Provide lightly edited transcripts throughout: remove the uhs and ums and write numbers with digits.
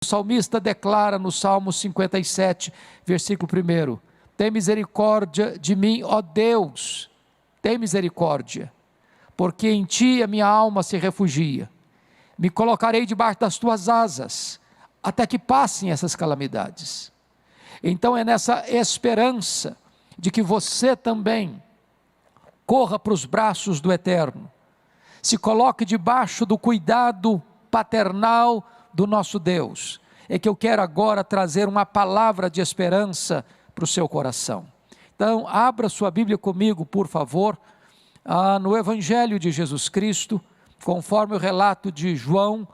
O salmista declara no Salmo 57, versículo 1: tem misericórdia de mim, ó Deus, tem misericórdia, porque em ti a minha alma se refugia. Me colocarei debaixo das tuas asas, até que passem essas calamidades. Então é nessa esperança de que você também corra para os braços do Eterno, se coloque debaixo do cuidado paternal do nosso Deus, é que eu quero agora trazer uma palavra de esperança para o seu coração. Então abra sua Bíblia comigo, por favor, no Evangelho de Jesus Cristo, conforme o relato de João,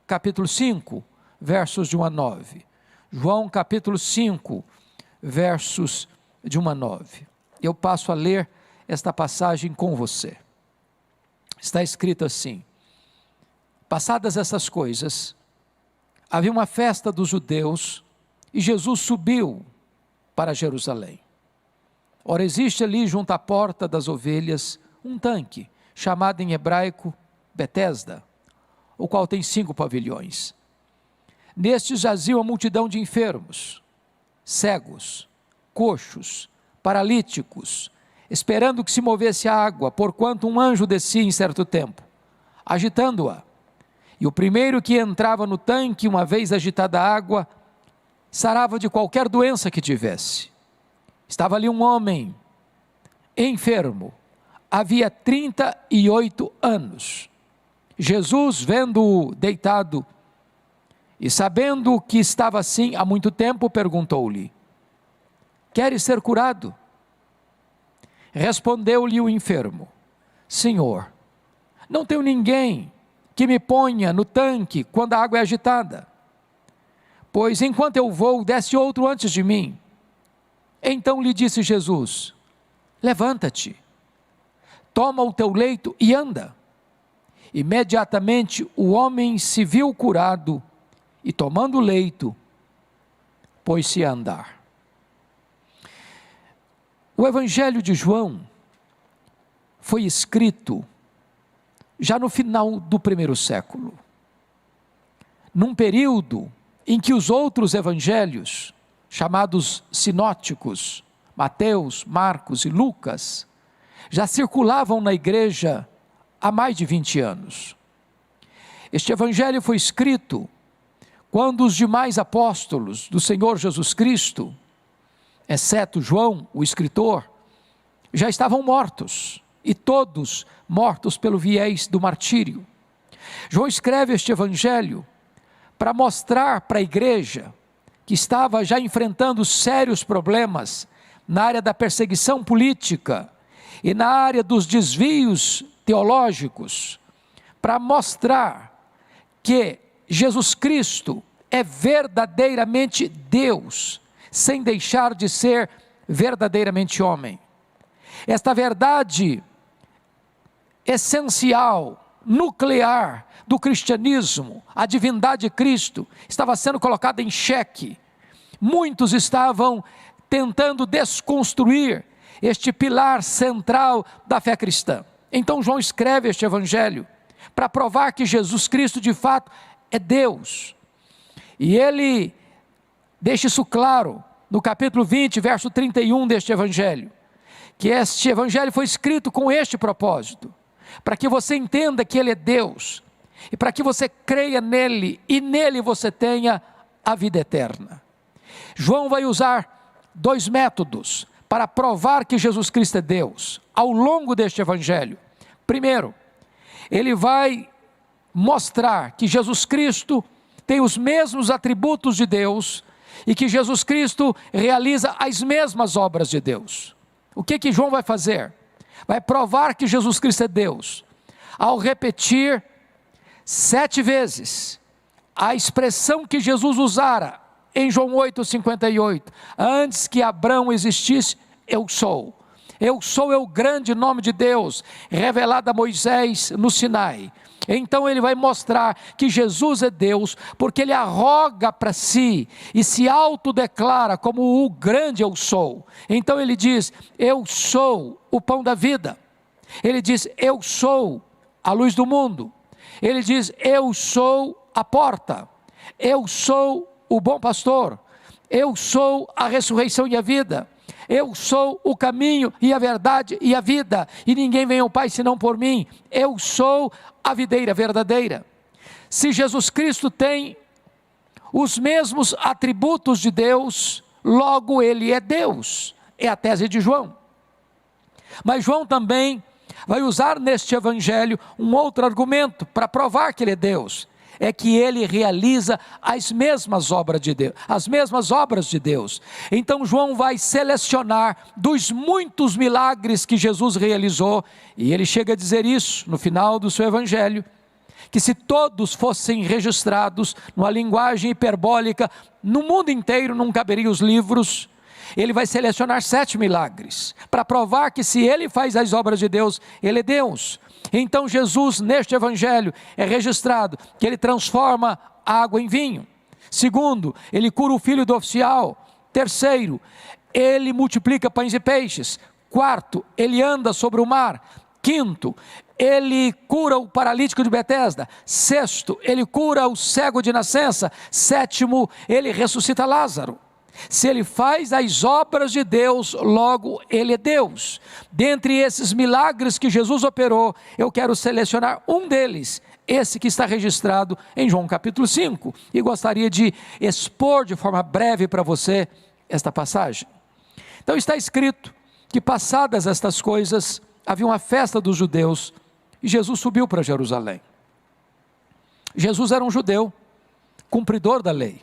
capítulo 5, versos de 1 a 9. João capítulo 5, versos de 1 a 9. Eu passo a ler esta passagem com você. Está escrito assim: passadas essas coisas, havia uma festa dos judeus, e Jesus subiu para Jerusalém. Ora, existe ali junto à porta das ovelhas, um tanque, chamado em hebraico Betesda, o qual tem 5 pavilhões. Nestes jazia uma multidão de enfermos, cegos, coxos, paralíticos, esperando que se movesse a água, porquanto um anjo descia em certo tempo, agitando-a. E o primeiro que entrava no tanque, uma vez agitada a água, sarava de qualquer doença que tivesse. Estava ali um homem enfermo, havia 38 anos. Jesus, vendo-o deitado e sabendo que estava assim há muito tempo, perguntou-lhe: queres ser curado? Respondeu-lhe o enfermo: Senhor, não tenho ninguém que me ponha no tanque quando a água é agitada, pois enquanto eu vou, desce outro antes de mim. Então lhe disse Jesus: levanta-te, toma o teu leito e anda. Imediatamente o homem se viu curado, e tomando o leito, pôs-se a andar. O Evangelho de João foi escrito já no final do primeiro século, num período em que os outros evangelhos, chamados sinóticos, Mateus, Marcos e Lucas, já circulavam na igreja há mais de 20 anos. Este evangelho foi escrito quando os demais apóstolos do Senhor Jesus Cristo, exceto João, o escritor, já estavam mortos, e todos mortos pelo viés do martírio. João escreve este evangelho para mostrar para a igreja, que estava já enfrentando sérios problemas na área da perseguição política e na área dos desvios teológicos, para mostrar que Jesus Cristo é verdadeiramente Deus, sem deixar de ser verdadeiramente homem. Esta verdade essencial, nuclear do cristianismo, a divindade de Cristo, estava sendo colocada em xeque. Muitos estavam tentando desconstruir este pilar central da fé cristã. Então João escreve este evangelho para provar que Jesus Cristo de fato é Deus. E ele deixa isso claro no capítulo 20, verso 31 deste evangelho, que este evangelho foi escrito com este propósito, para que você entenda que ele é Deus, e para que você creia nele, e nele você tenha a vida eterna. João vai usar 2 métodos para provar que Jesus Cristo é Deus, ao longo deste evangelho. Primeiro, ele vai mostrar que Jesus Cristo tem os mesmos atributos de Deus, e que Jesus Cristo realiza as mesmas obras de Deus. O que João vai fazer? Vai provar que Jesus Cristo é Deus, ao repetir 7 vezes a expressão que Jesus usara em João 8,58, antes que Abraão existisse, eu sou. Eu sou é o grande nome de Deus, revelado a Moisés no Sinai. Então ele vai mostrar que Jesus é Deus, porque ele arroga para si e se autodeclara como o grande eu sou. Então ele diz: eu sou o pão da vida. Ele diz: eu sou a luz do mundo. Ele diz: eu sou a porta. Eu sou o bom pastor, eu sou a ressurreição e a vida, eu sou o caminho e a verdade e a vida, e ninguém vem ao Pai senão por mim. Eu sou a videira verdadeira. Se Jesus Cristo tem os mesmos atributos de Deus, logo Ele é Deus, é a tese de João. Mas João também vai usar neste evangelho um outro argumento para provar que Ele é Deus, é que Ele realiza as mesmas obras de Deus, as mesmas obras de Deus. Então João vai selecionar dos muitos milagres que Jesus realizou, e ele chega a dizer isso no final do seu evangelho, que se todos fossem registrados numa linguagem hiperbólica, no mundo inteiro não caberiam os livros. Ele vai selecionar 7 milagres, para provar que se Ele faz as obras de Deus, Ele é Deus. Então Jesus, neste evangelho, é registrado que Ele transforma água em vinho. Segundo, Ele cura o filho do oficial. Terceiro, Ele multiplica pães e peixes. Quarto, Ele anda sobre o mar. Quinto, Ele cura o paralítico de Betesda. Sexto, Ele cura o cego de nascença. Sétimo, Ele ressuscita Lázaro. Se Ele faz as obras de Deus, logo Ele é Deus. Dentre esses milagres que Jesus operou, eu quero selecionar um deles, esse que está registrado em João capítulo 5, e gostaria de expor de forma breve para você esta passagem. Então está escrito que passadas estas coisas, havia uma festa dos judeus, e Jesus subiu para Jerusalém. Jesus era um judeu, cumpridor da lei,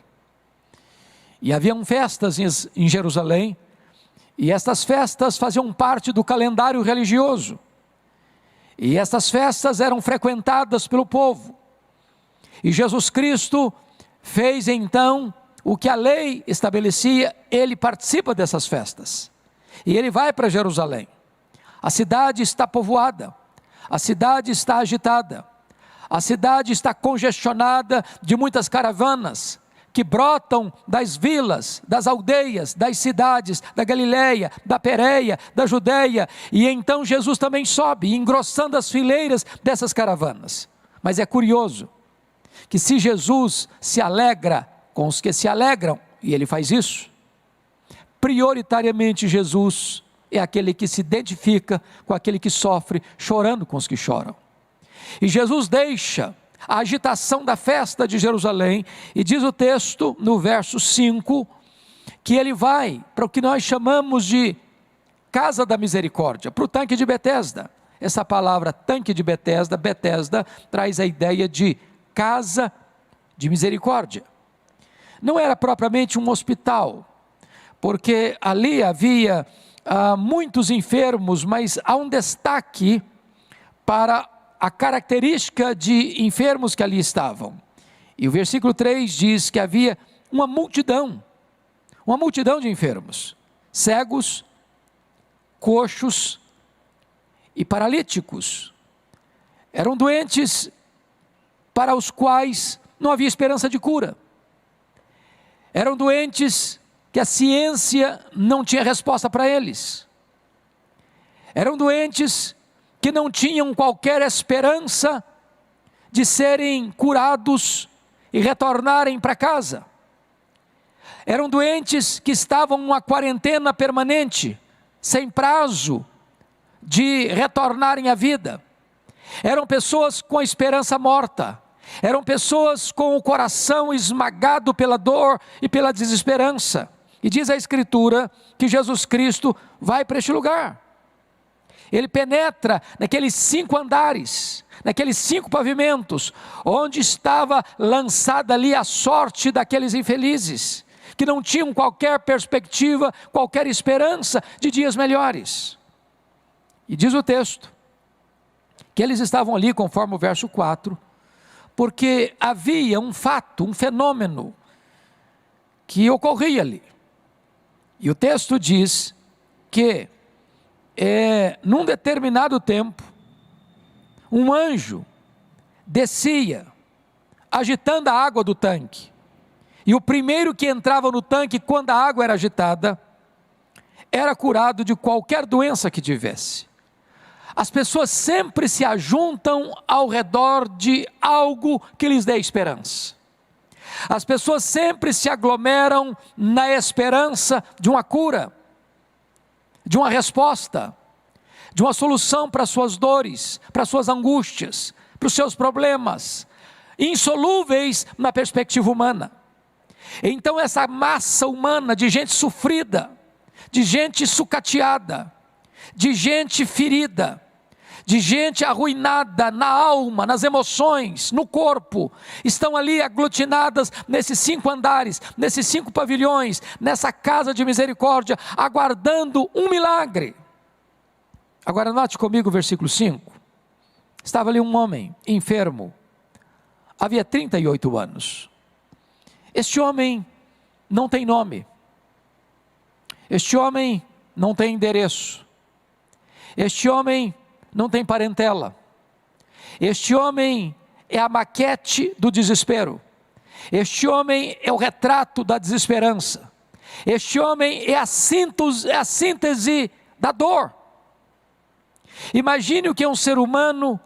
e haviam festas em Jerusalém, e estas festas faziam parte do calendário religioso, e estas festas eram frequentadas pelo povo, e Jesus Cristo fez então o que a lei estabelecia. Ele participa dessas festas, e ele vai para Jerusalém. A cidade está povoada, a cidade está agitada, a cidade está congestionada de muitas caravanas, que brotam das vilas, das aldeias, das cidades, da Galileia, da Pérea, da Judeia, e então Jesus também sobe, engrossando as fileiras dessas caravanas. Mas é curioso, que se Jesus se alegra com os que se alegram, e Ele faz isso, prioritariamente Jesus é aquele que se identifica com aquele que sofre, chorando com os que choram. E Jesus deixa a agitação da festa de Jerusalém, e diz o texto no verso 5, que Ele vai para o que nós chamamos de casa da misericórdia, para o tanque de Betesda. Essa palavra tanque de Betesda, Betesda, traz a ideia de casa de misericórdia. Não era propriamente um hospital, porque ali havia muitos enfermos, mas há um destaque para a característica de enfermos que ali estavam. E o versículo 3 diz que havia uma multidão de enfermos, cegos, coxos e paralíticos. Eram doentes para os quais não havia esperança de cura. Eram doentes que a ciência não tinha resposta para eles. Eram doentes que não tinham qualquer esperança de serem curados e retornarem para casa. Eram doentes que estavam numa quarentena permanente, sem prazo de retornarem à vida. Eram pessoas com a esperança morta. Eram pessoas com o coração esmagado pela dor e pela desesperança. E diz a Escritura que Jesus Cristo vai para este lugar. Ele penetra naqueles 5 andares, naqueles 5 pavimentos, onde estava lançada ali a sorte daqueles infelizes, que não tinham qualquer perspectiva, qualquer esperança de dias melhores. E diz o texto, que eles estavam ali, conforme o verso 4, porque havia um fato, um fenômeno, que ocorria ali. E o texto diz que, num determinado tempo, um anjo descia, agitando a água do tanque, e o primeiro que entrava no tanque, quando a água era agitada, era curado de qualquer doença que tivesse. As pessoas sempre se ajuntam ao redor de algo que lhes dê esperança. As pessoas sempre se aglomeram na esperança de uma cura, de uma resposta, de uma solução para suas dores, para suas angústias, para os seus problemas, insolúveis na perspectiva humana. Então essa massa humana de gente sofrida, de gente sucateada, de gente ferida, de gente arruinada na alma, nas emoções, no corpo, estão ali aglutinadas nesses 5 andares, nesses 5 pavilhões, nessa casa de misericórdia, aguardando um milagre. Agora note comigo o versículo 5, estava ali um homem enfermo, havia 38 anos, este homem não tem nome, este homem não tem endereço, este homem não tem parentela, este homem é a maquete do desespero, este homem é o retrato da desesperança, este homem é a síntese da dor. Imagine o que é um ser humano,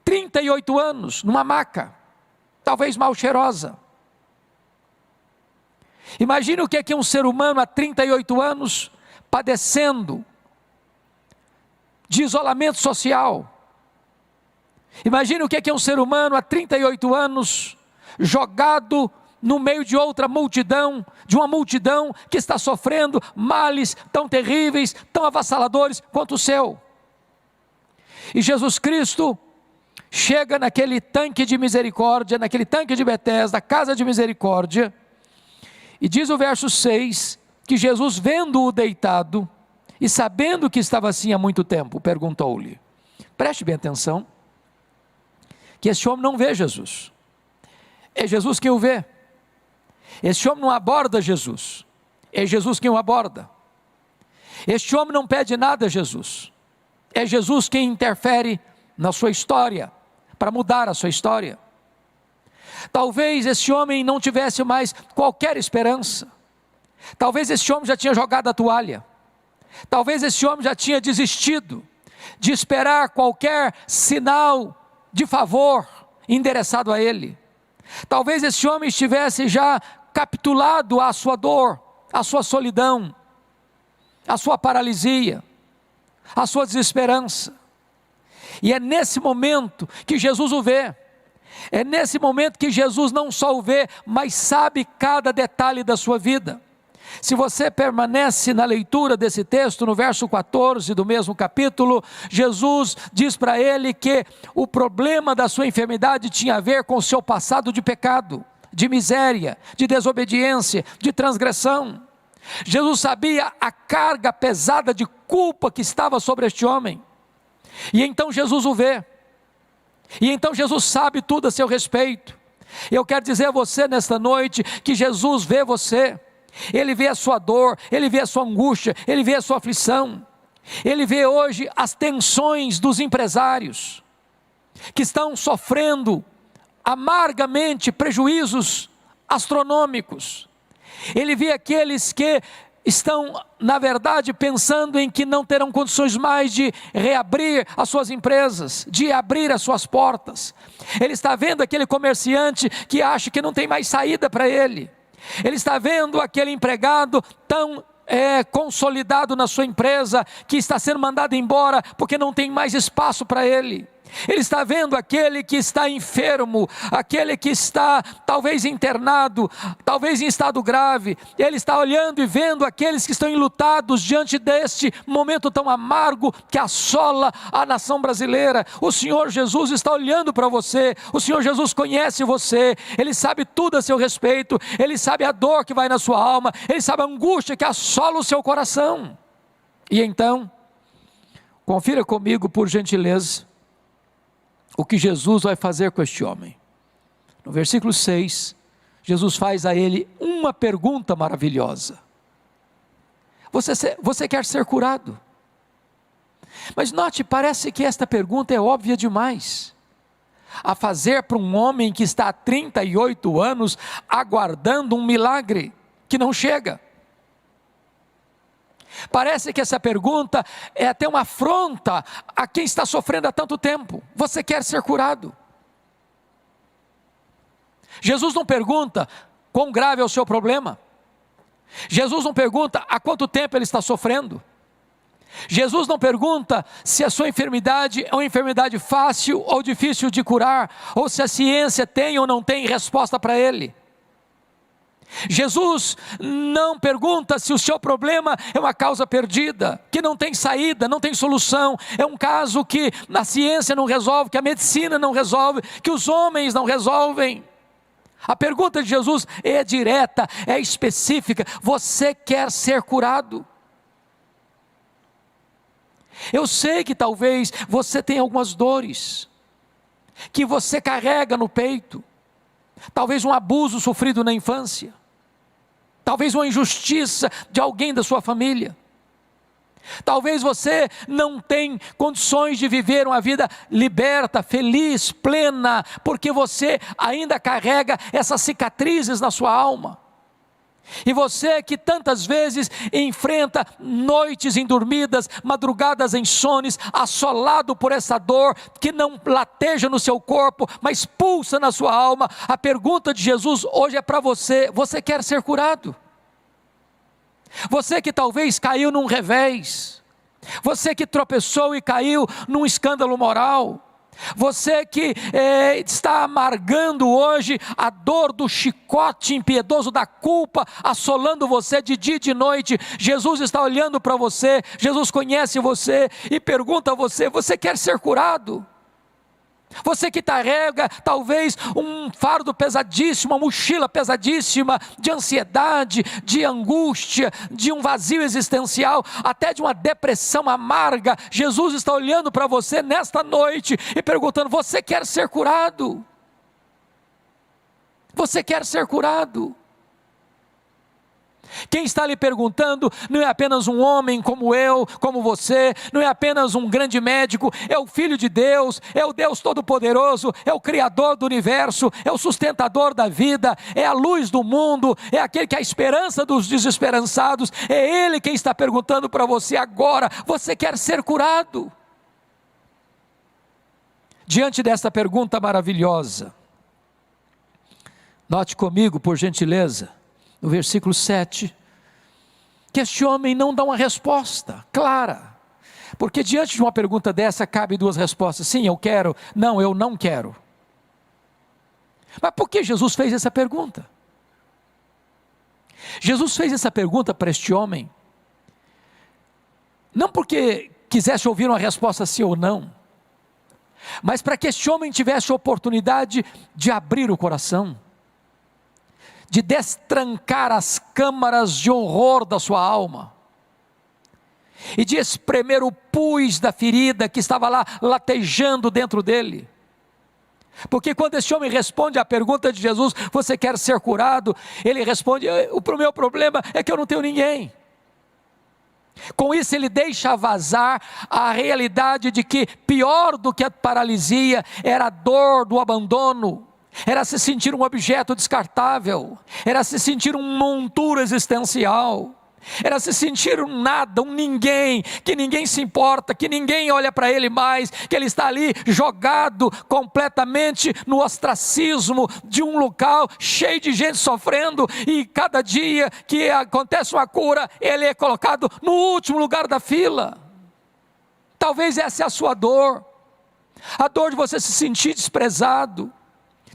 38 anos, numa maca, talvez mal cheirosa. Imagine o que é um ser humano há 38 anos, padecendo de isolamento social. Imagine o que é um ser humano há 38 anos, jogado no meio de outra multidão, de uma multidão que está sofrendo males tão terríveis, tão avassaladores quanto o seu. E Jesus Cristo chega naquele tanque de misericórdia, naquele tanque de Betesda, casa de misericórdia, e diz o verso 6, que Jesus, vendo-o deitado, e sabendo que estava assim há muito tempo, perguntou-lhe, preste bem atenção, que esse homem não vê Jesus, é Jesus quem o vê, esse homem não aborda Jesus, é Jesus quem o aborda, este homem não pede nada a Jesus, é Jesus quem interfere na sua história, para mudar a sua história. Talvez esse homem não tivesse mais qualquer esperança, talvez esse homem já tinha jogado a toalha, talvez esse homem já tinha desistido de esperar qualquer sinal de favor endereçado a ele, talvez esse homem estivesse já capitulado à sua dor, à sua solidão, à sua paralisia, à sua desesperança, e é nesse momento que Jesus o vê, é nesse momento que Jesus não só o vê, mas sabe cada detalhe da sua vida. Se você permanece na leitura desse texto, no verso 14 do mesmo capítulo, Jesus diz para ele que o problema da sua enfermidade tinha a ver com o seu passado de pecado, de miséria, de desobediência, de transgressão. Jesus sabia a carga pesada de culpa que estava sobre este homem, e então Jesus o vê, e então Jesus sabe tudo a seu respeito. Eu quero dizer a você nesta noite, que Jesus vê você, Ele vê a sua dor, Ele vê a sua angústia, Ele vê a sua aflição, Ele vê hoje as tensões dos empresários, que estão sofrendo amargamente prejuízos astronômicos, Ele vê aqueles que estão, na verdade, pensando em que não terão condições mais de reabrir as suas empresas, de abrir as suas portas. Ele está vendo aquele comerciante que acha que não tem mais saída para ele. Ele está vendo aquele empregado tão consolidado na sua empresa, que está sendo mandado embora porque não tem mais espaço para ele. Ele está vendo aquele que está enfermo, aquele que está talvez internado, talvez em estado grave. Ele está olhando e vendo aqueles que estão enlutados diante deste momento tão amargo que assola a nação brasileira. O Senhor Jesus está olhando para você, o Senhor Jesus conhece você, Ele sabe tudo a seu respeito, Ele sabe a dor que vai na sua alma, Ele sabe a angústia que assola o seu coração. E então, confira comigo, por gentileza, o que Jesus vai fazer com este homem. No versículo 6, Jesus faz a ele uma pergunta maravilhosa: você quer ser curado? Mas note, parece que esta pergunta é óbvia demais a fazer para um homem que está há 38 anos aguardando um milagre que não chega. Parece que essa pergunta é até uma afronta a quem está sofrendo há tanto tempo. Você quer ser curado? Jesus não pergunta quão grave é o seu problema. Jesus não pergunta há quanto tempo ele está sofrendo. Jesus não pergunta se a sua enfermidade é uma enfermidade fácil ou difícil de curar, ou se a ciência tem ou não tem resposta para ele. Jesus não pergunta se o seu problema é uma causa perdida, que não tem saída, não tem solução, é um caso que a ciência não resolve, que a medicina não resolve, que os homens não resolvem. A pergunta de Jesus é direta, é específica: você quer ser curado? Eu sei que talvez você tenha algumas dores, que você carrega no peito, talvez um abuso sofrido na infância, talvez uma injustiça de alguém da sua família, talvez você não tenha condições de viver uma vida liberta, feliz, plena, porque você ainda carrega essas cicatrizes na sua alma. E você que tantas vezes enfrenta noites indormidas, madrugadas insones, assolado por essa dor que não lateja no seu corpo, mas pulsa na sua alma. A pergunta de Jesus hoje é para você: você quer ser curado? Você que talvez caiu num revés, você que tropeçou e caiu num escândalo moral, você que está amargando hoje a dor do chicote impiedoso da culpa, assolando você de dia e de noite. Jesus está olhando para você, Jesus conhece você e pergunta a você: você quer ser curado? Você que carrega talvez um fardo pesadíssimo, uma mochila pesadíssima de ansiedade, de angústia, de um vazio existencial, até de uma depressão amarga. Jesus está olhando para você nesta noite e perguntando: você quer ser curado? Você quer ser curado? Quem está lhe perguntando não é apenas um homem como eu, como você, não é apenas um grande médico, é o Filho de Deus, é o Deus Todo-Poderoso, é o Criador do universo, é o sustentador da vida, é a luz do mundo, é aquele que é a esperança dos desesperançados. É Ele quem está perguntando para você agora: você quer ser curado? Diante desta pergunta maravilhosa, note comigo, por gentileza, no versículo 7, que este homem não dá uma resposta clara, porque diante de uma pergunta dessa cabe duas respostas: sim, eu quero; não, eu não quero. Mas por que Jesus fez essa pergunta? Jesus fez essa pergunta para este homem, não porque quisesse ouvir uma resposta sim ou não, mas para que este homem tivesse a oportunidade de abrir o coração, de destrancar as câmaras de horror da sua alma, e de espremer o pus da ferida que estava lá latejando dentro dele. Porque quando esse homem responde à pergunta de Jesus: você quer ser curado? Ele responde: o meu problema é que eu não tenho ninguém. Com isso ele deixa vazar a realidade de que pior do que a paralisia era a dor do abandono, era se sentir um objeto descartável, era se sentir um monturo existencial, era se sentir um nada, um ninguém, que ninguém se importa, que ninguém olha para ele mais, que ele está ali jogado completamente no ostracismo de um local cheio de gente sofrendo, e cada dia que acontece uma cura, ele é colocado no último lugar da fila. Talvez essa é a sua dor, a dor de você se sentir desprezado,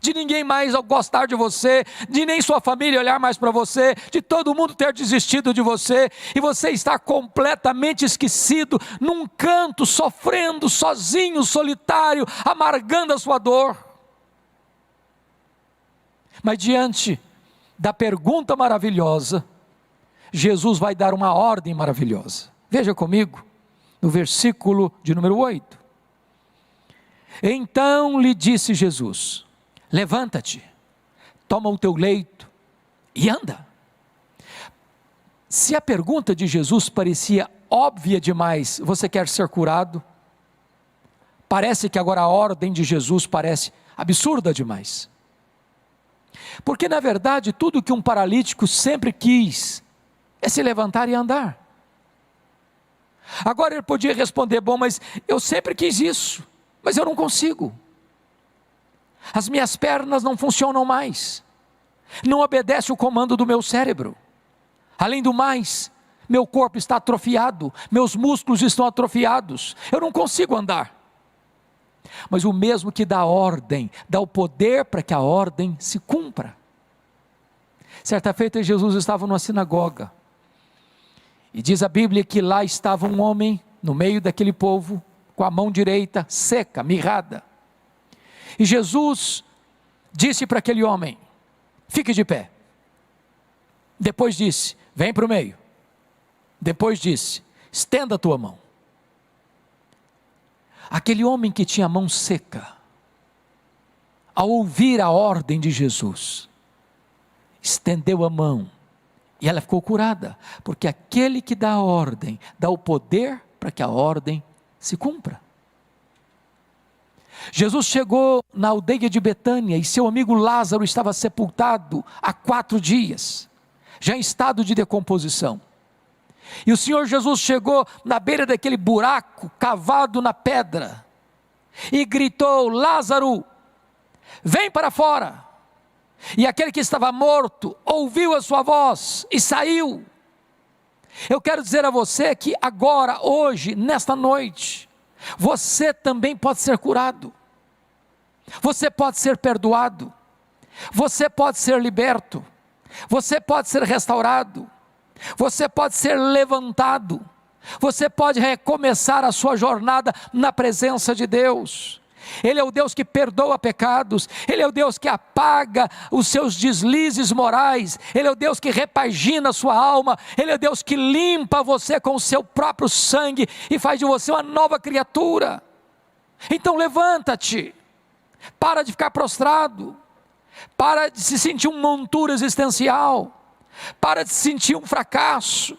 de ninguém mais gostar de você, de nem sua família olhar mais para você, de todo mundo ter desistido de você, e você estar completamente esquecido, num canto, sofrendo, sozinho, solitário, amargando a sua dor. Mas diante da pergunta maravilhosa, Jesus vai dar uma ordem maravilhosa. Veja comigo, no versículo de número 8. Então lhe disse Jesus: levanta-te, toma o teu leito e anda. Se a pergunta de Jesus parecia óbvia demais: você quer ser curado? Parece que agora a ordem de Jesus parece absurda demais. Porque na verdade tudo que um paralítico sempre quis é se levantar e andar. Agora ele podia responder: bom, mas eu sempre quis isso, mas eu não consigo. as minhas pernas não funcionam mais, não obedece o comando do meu cérebro. Além do mais, meu corpo está atrofiado, meus músculos estão atrofiados, eu não consigo andar. Mas o mesmo que dá ordem, dá o poder para que a ordem se cumpra. Certa feita Jesus estava numa sinagoga, e diz a Bíblia que lá estava um homem no meio daquele povo, com a mão direita seca, mirrada. E Jesus disse para aquele homem: fique de pé. Depois disse: vem para o meio. Depois disse: estenda a tua mão. Aquele homem que tinha a mão seca, ao ouvir a ordem de Jesus, estendeu a mão, e ela ficou curada, porque aquele que dá a ordem, dá o poder para que a ordem se cumpra. Jesus chegou na aldeia de Betânia, e seu amigo Lázaro estava sepultado há 4 dias, já em estado de decomposição. E o Senhor Jesus chegou na beira daquele buraco, cavado na pedra, e gritou: Lázaro, vem para fora. E aquele que estava morto, ouviu a sua voz, e saiu. Eu quero dizer a você que agora, hoje, nesta noite, você também pode ser curado, você pode ser perdoado, você pode ser liberto, você pode ser restaurado, você pode ser levantado, você pode recomeçar a sua jornada na presença de Deus. Ele é o Deus que perdoa pecados, Ele é o Deus que apaga os seus deslizes morais, Ele é o Deus que repagina a sua alma, Ele é o Deus que limpa você com o seu próprio sangue e faz de você uma nova criatura. Então levanta-te, para de ficar prostrado, para de se sentir um monturo existencial, para de se sentir um fracasso.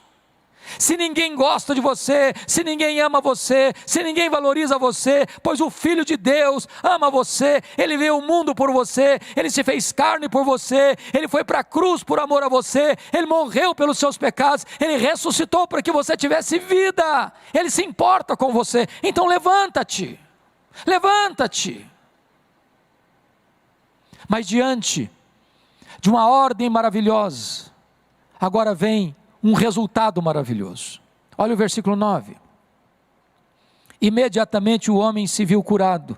Se ninguém gosta de você, se ninguém ama você, se ninguém valoriza você, pois o Filho de Deus ama você, Ele veio ao mundo por você, Ele se fez carne por você, Ele foi para a cruz por amor a você, Ele morreu pelos seus pecados, Ele ressuscitou para que você tivesse vida, Ele se importa com você. Então levanta-te, levanta-te. Mas diante de uma ordem maravilhosa, agora vem um resultado maravilhoso. Olha o versículo 9. Imediatamente o homem se viu curado,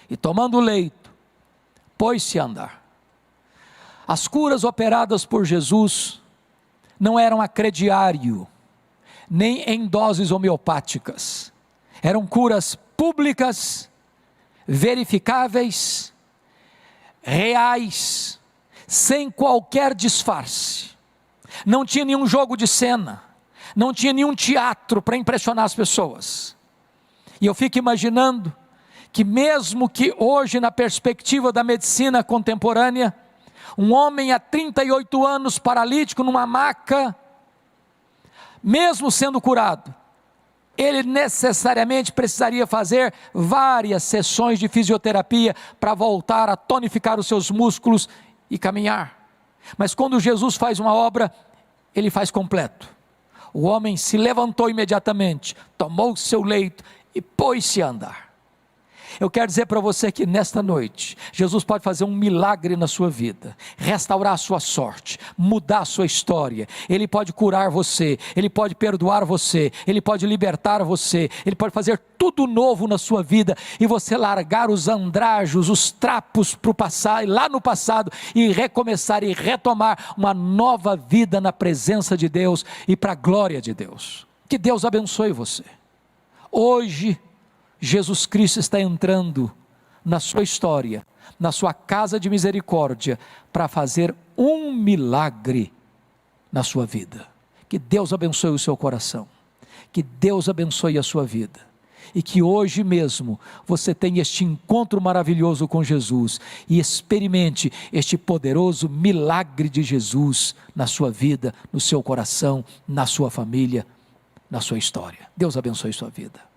e tomando o leito, pôs-se a andar. As curas operadas por Jesus não eram a crediário, nem em doses homeopáticas. Eram curas públicas, verificáveis, reais, sem qualquer disfarce. Não tinha nenhum jogo de cena, não tinha nenhum teatro para impressionar as pessoas. E eu fico imaginando que mesmo que hoje, na perspectiva da medicina contemporânea, um homem há 38 anos paralítico numa maca, mesmo sendo curado, ele necessariamente precisaria fazer várias sessões de fisioterapia para voltar a tonificar os seus músculos e caminhar. Mas quando Jesus faz uma obra, Ele faz completo. O homem se levantou imediatamente, tomou o seu leito e pôs-se a andar. Eu quero dizer para você que nesta noite, Jesus pode fazer um milagre na sua vida, restaurar a sua sorte, mudar a sua história. Ele pode curar você, Ele pode perdoar você, Ele pode libertar você, Ele pode fazer tudo novo na sua vida, e você largar os andrajos, os trapos para o passado, lá no passado, e recomeçar e retomar uma nova vida na presença de Deus e para a glória de Deus. Que Deus abençoe você. Hoje, Jesus Cristo está entrando na sua história, na sua casa de misericórdia, para fazer um milagre na sua vida. Que Deus abençoe o seu coração, que Deus abençoe a sua vida, e que hoje mesmo você tenha este encontro maravilhoso com Jesus, e experimente este poderoso milagre de Jesus na sua vida, no seu coração, na sua família, na sua história. Deus abençoe sua vida.